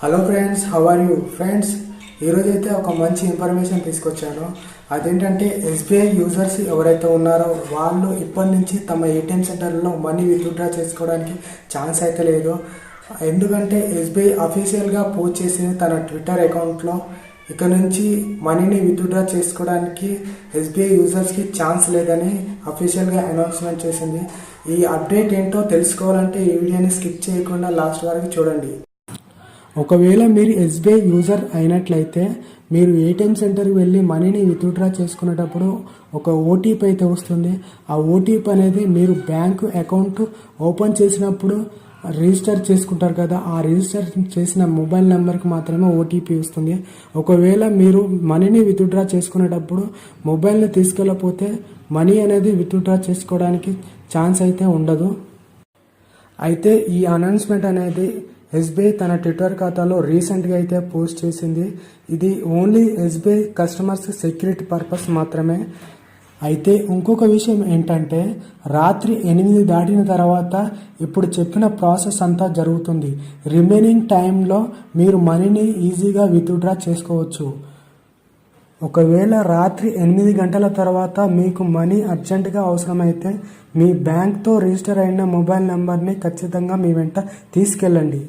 Hello friends, how are you friends? ఈరోజు అయితే ఒక మంచి ఇన్ఫర్మేషన్ తీసుకొచ్చాను. అదేంటంటే ఎస్బీఐ యూజర్స్ ఎవరైతే ఉన్నారో వాళ్ళు ఇప్పటి నుంచి తమ ఏటీఎం సెంటర్లో మనీ విత్డ్రా చేసుకోవడానికి ఛాన్స్ అయితే లేదు. ఎందుకంటే ఎస్బీఐ అఫీషియల్గా పోస్ట్ చేసిన తన ట్విట్టర్ అకౌంట్లో ఇక నుంచి మనీని విత్డ్రా చేసుకోవడానికి ఎస్బీఐ యూజర్స్కి ఛాన్స్ లేదని అఫీషియల్గా అనౌన్స్మెంట్ చేసింది. ఈ అప్డేట్ ఏంటో తెలుసుకోవాలంటే ఈ వీడియోని స్కిప్ చేయకుండా లాస్ట్ వరకు చూడండి. ఒకవేళ మీరు ఎస్బీఐ యూజర్ అయినట్లయితే మీరు ఏటీఎం సెంటర్కి వెళ్ళి మనీని విత్డ్రా చేసుకునేటప్పుడు ఒక ఓటీపీ అయితే వస్తుంది. ఆ ఓటీపీ అనేది మీరు బ్యాంకు అకౌంట్ ఓపెన్ చేసినప్పుడు రిజిస్టర్ చేసుకుంటారు కదా, ఆ రిజిస్టర్ చేసిన మొబైల్ నెంబర్కి మాత్రమే ఓటీపీ వస్తుంది. ఒకవేళ మీరు మనీని విత్డ్రా చేసుకునేటప్పుడు మొబైల్ని తీసుకెళ్ళకపోతే మనీ అనేది విత్డ్రా చేసుకోవడానికి ఛాన్స్ అయితే ఉండదు. అయితే ఈ అనౌన్స్మెంట్ అనేది ఎస్బీఐ తన ట్విట్టర్ ఖాతాలో రీసెంట్గా అయితే పోస్ట్ చేసింది. ఇది only SBI customers security purpose మాత్రమే. అయితే ఇంకొక విషయం ఏంటంటే రాత్రి 8 దాటిన తర్వాత ఇప్పుడు చెప్పిన ప్రాసెస్ అంతా జరుగుతుంది. రిమైనింగ్ టైంలో మీరు మనీని ఈజీగా విత్డ్రా చేసుకోవచ్చు. ఒకవేళ రాత్రి 8 గంటల తర్వాత మీకు మనీ అర్జెంటుగా అవసరమైతే మీ బ్యాంక్తో రిజిస్టర్ అయిన మొబైల్ నెంబర్ని ఖచ్చితంగా మీ వెంట తీసుకెళ్ళండి.